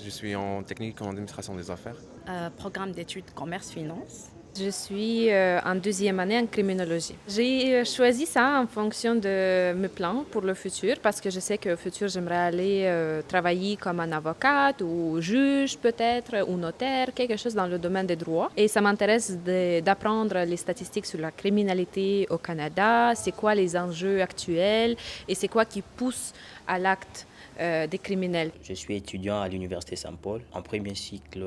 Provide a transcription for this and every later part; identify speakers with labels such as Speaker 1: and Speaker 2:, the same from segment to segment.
Speaker 1: Je suis en technique en administration des affaires.
Speaker 2: Programme d'études commerce-finance.
Speaker 3: Je suis en deuxième année en criminologie. J'ai choisi ça en fonction de mes plans pour le futur parce que je sais qu'au futur, j'aimerais aller travailler comme un avocate ou juge peut-être ou notaire, quelque chose dans le domaine des droits. Et ça m'intéresse d'apprendre les statistiques sur la criminalité au Canada, c'est quoi les enjeux actuels et c'est quoi qui pousse à l'acte des criminels.
Speaker 4: Je suis étudiant à l'Université Saint-Paul en premier cycle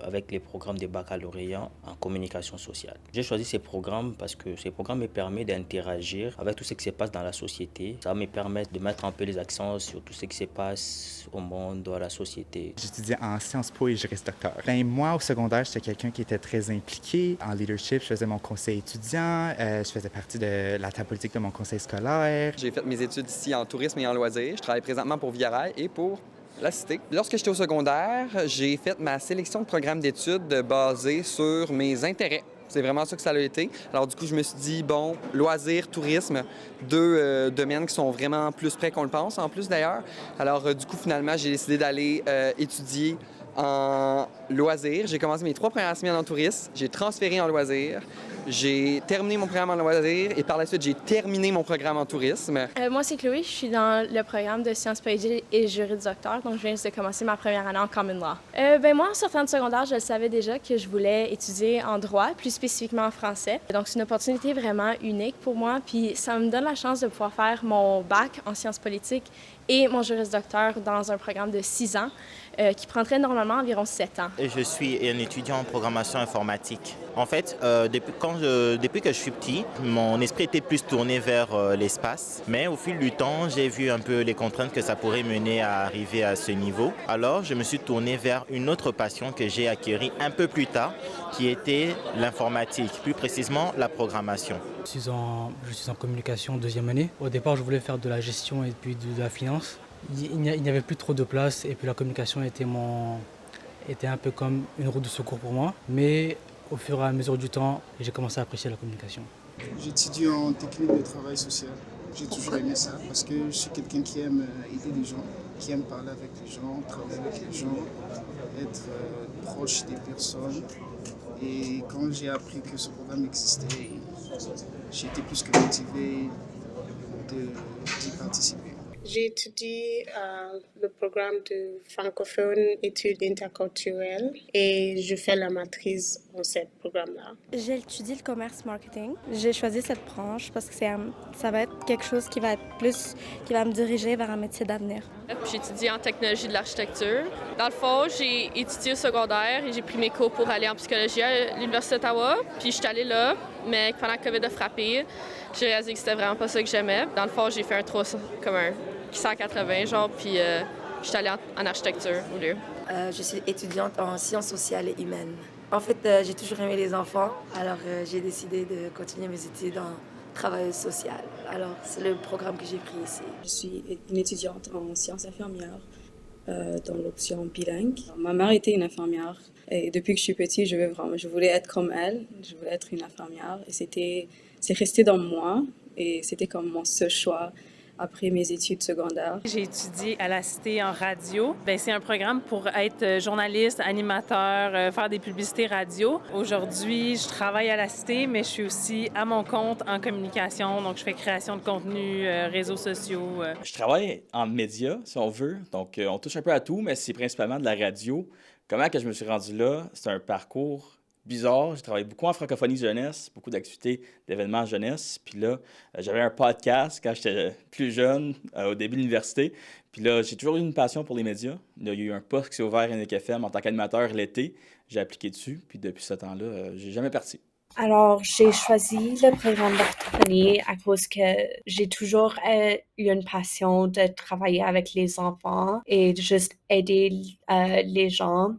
Speaker 4: avec les programmes de baccalauréat en communication sociale. J'ai choisi ces programmes parce que ces programmes me permettent d'interagir avec tout ce qui se passe dans la société. Ça me permet de mettre un peu les accents sur tout ce qui se passe au monde, dans la société.
Speaker 5: J'étudiais en Sciences Po et Juris Docteur. Moi, au secondaire, j'étais quelqu'un qui était très impliqué en leadership. Je faisais mon conseil étudiant, je faisais partie de la table politique de mon conseil scolaire.
Speaker 6: J'ai fait mes études ici en tourisme et en loisirs. Je travaille présentement pour Via Rail et pour la Cité. Lorsque j'étais au secondaire, j'ai fait ma sélection de programmes d'études basée sur mes intérêts. C'est vraiment ça que ça a été. Alors du coup, je me suis dit, bon, loisirs, tourisme, deux domaines qui sont vraiment plus près qu'on le pense, en plus d'ailleurs. Alors du coup, finalement, j'ai décidé d'aller étudier en loisirs. J'ai commencé mes 3 premières semaines en tourisme. J'ai transféré en loisirs. J'ai terminé mon programme en loisirs et par la suite, j'ai terminé mon programme en tourisme.
Speaker 7: Moi, c'est Chloé. Je suis dans le programme de sciences politiques et juris docteur, donc je viens de commencer ma première année en common law. Moi, en sortant de secondaire, je le savais déjà que je voulais étudier en droit, plus spécifiquement en français. Donc, c'est une opportunité vraiment unique pour moi, puis ça me donne la chance de pouvoir faire mon bac en sciences politiques et mon juris docteur dans un programme de 6 ans qui prendrait normalement environ 7 ans.
Speaker 8: Je suis un étudiant en programmation informatique. En fait, depuis que je suis petit, mon esprit était plus tourné vers l'espace. Mais au fil du temps, j'ai vu un peu les contraintes que ça pourrait mener à arriver à ce niveau. Alors, je me suis tourné vers une autre passion que j'ai acquérie un peu plus tard, qui était l'informatique, plus précisément la programmation.
Speaker 9: Je suis en communication deuxième année. Au départ, je voulais faire de la gestion et puis de la finance. Il n'y avait plus trop de place et puis la communication était un peu comme une roue de secours pour moi. Mais au fur et à mesure du temps, j'ai commencé à apprécier la communication.
Speaker 10: J'étudie en technique de travail social. J'ai toujours aimé ça parce que je suis quelqu'un qui aime aider les gens, qui aime parler avec les gens, travailler avec les gens, être proche des personnes. Et quand j'ai appris que ce programme existait, j'ai été plus que motivé d'y participer.
Speaker 11: J'ai étudié le programme de francophone études interculturelles et je fais la maîtrise dans ce programme-là.
Speaker 12: J'ai étudié le commerce marketing. J'ai choisi cette branche parce que ça va être quelque chose qui va me diriger vers un métier d'avenir.
Speaker 13: J'ai étudié en technologie de l'architecture. Dans le fond, j'ai étudié au secondaire et j'ai pris mes cours pour aller en psychologie à l'Université d'Ottawa. Puis je suis allée là, mais pendant que la COVID a frappé, j'ai réalisé que c'était vraiment pas ça que j'aimais. Dans le fond, j'ai fait un 180, genre, puis je suis allée en architecture au lieu.
Speaker 14: Je suis étudiante en sciences sociales et humaines. En fait, j'ai toujours aimé les enfants, alors j'ai décidé de continuer mes études en travail social. Alors, c'est le programme que j'ai pris ici.
Speaker 15: Je suis une étudiante en sciences infirmières dans l'option bilingue. Ma mère était une infirmière et depuis que je suis petite, je voulais être comme elle. Je voulais être une infirmière et c'est resté dans moi et c'était comme mon seul choix après mes études secondaires.
Speaker 16: J'ai étudié à la Cité en radio. C'est un programme pour être journaliste, animateur, faire des publicités radio. Aujourd'hui, je travaille à la Cité, mais je suis aussi à mon compte en communication. Donc, je fais création de contenu, réseaux sociaux.
Speaker 17: Je travaille en médias, si on veut. Donc, on touche un peu à tout, mais c'est principalement de la radio. Comment que je me suis rendu là? C'est un parcours bizarre. J'ai travaillé beaucoup en francophonie jeunesse, beaucoup d'activités d'événements jeunesse. Puis là, j'avais un podcast quand j'étais plus jeune, au début de l'université. Puis là, j'ai toujours eu une passion pour les médias. Là, il y a eu un poste qui s'est ouvert à NEC FM en tant qu'animateur l'été. J'ai appliqué dessus. Puis depuis ce temps-là, j'ai jamais parti.
Speaker 7: Alors, j'ai choisi le programme d'orthophonie à cause que j'ai toujours eu une passion de travailler avec les enfants et de juste aider les gens.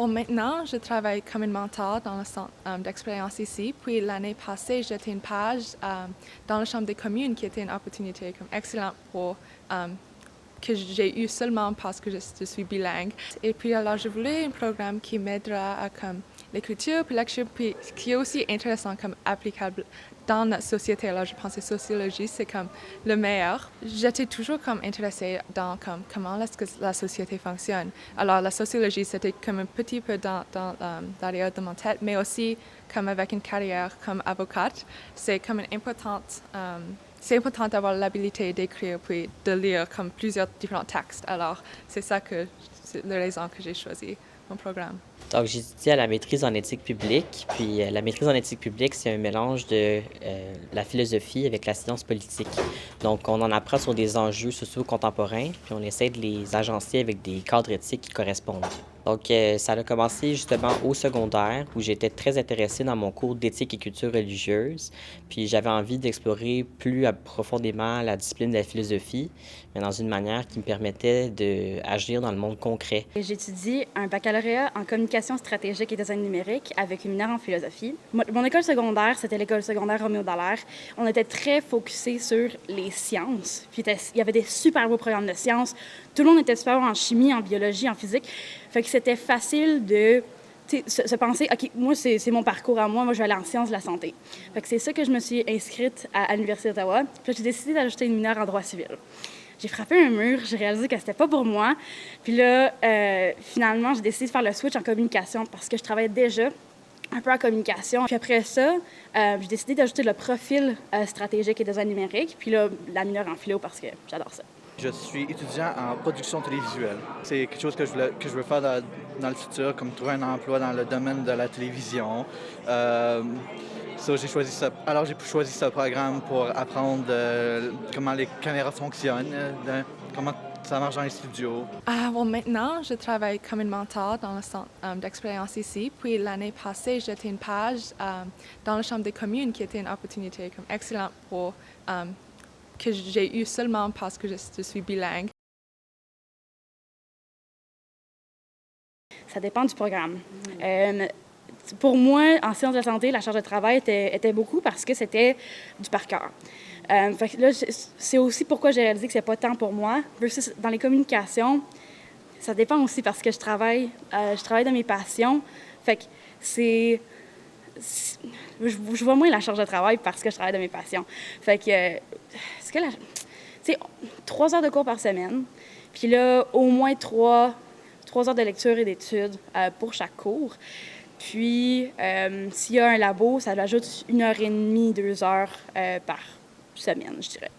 Speaker 18: Maintenant, je travaille comme une mentor dans le centre d'expérience ici. Puis l'année passée, j'étais une page dans la Chambre des communes qui était une opportunité excellente pour que j'ai eu seulement parce que je suis bilingue. Et puis alors, je voulais un programme qui m'aidera à l'écriture, puis lecture, puis ce qui est aussi intéressant comme applicable dans notre société. Alors, je pense que sociologie, c'est comme le meilleur. J'étais toujours comme intéressée dans comme, comment est-ce que la société fonctionne. Alors, la sociologie, c'était comme un petit peu derrière de mon tête, mais aussi comme avec une carrière comme avocate, c'est comme c'est important d'avoir l'habilité d'écrire puis de lire comme plusieurs différents textes. Alors, c'est la raison que j'ai choisi mon programme.
Speaker 19: Donc, j'étudie à la maîtrise en éthique publique. Puis, la maîtrise en éthique publique, c'est un mélange de la philosophie avec la science politique. Donc, on en apprend sur des enjeux sociaux contemporains, puis on essaie de les agencer avec des cadres éthiques qui correspondent. Donc, ça a commencé justement au secondaire, où j'étais très intéressée dans mon cours d'éthique et culture religieuse. Puis, j'avais envie d'explorer plus profondément la discipline de la philosophie, mais dans une manière qui me permettait d'agir dans le monde concret.
Speaker 2: J'étudie un baccalauréat en communication stratégique et design numérique avec une mineure en philosophie. Mon école secondaire, c'était l'école secondaire Roméo Dallaire. On était très focusé sur les sciences. Puis il y avait des super beaux programmes de sciences. Tout le monde était super bon en chimie, en biologie, en physique. Fait que c'était facile de se penser, OK, moi, c'est mon parcours à moi. Moi, je vais aller en sciences de la santé. Fait que c'est ça que je me suis inscrite à l'Université d'Ottawa. Puis j'ai décidé d'ajouter une mineure en droit civil. J'ai frappé un mur, j'ai réalisé que c'était pas pour moi. Puis là, finalement, j'ai décidé de faire le switch en communication parce que je travaillais déjà un peu en communication. Puis après ça, j'ai décidé d'ajouter le profil stratégique et design numérique. Puis là, la mineure en philo parce que j'adore ça.
Speaker 20: Je suis étudiant en production télévisuelle. C'est quelque chose que je veux faire dans le futur, comme trouver un emploi dans le domaine de la télévision. J'ai choisi ce programme pour apprendre comment les caméras fonctionnent, comment ça marche dans les studios.
Speaker 18: Maintenant, je travaille comme une mentor dans le centre d'expérience ici. Puis l'année passée, j'étais une page dans la Chambre des communes qui était une opportunité comme excellente pour que j'ai eu seulement parce que je suis bilingue.
Speaker 2: Ça dépend du programme. Pour moi, en sciences de la santé, la charge de travail était beaucoup parce que c'était du par cœur. Fait que là, c'est aussi pourquoi j'ai réalisé que c'est pas tant pour moi. Versus dans les communications, ça dépend aussi parce que je travaille dans mes passions. Fait que je vois moins la charge de travail parce que je travaille dans mes passions. Fait que, 3 heures de cours par semaine, puis là, au moins 3 heures de lecture et d'études pour chaque cours. Puis, s'il y a un labo, ça ajoute 1h30, 2 heures par semaine, je dirais.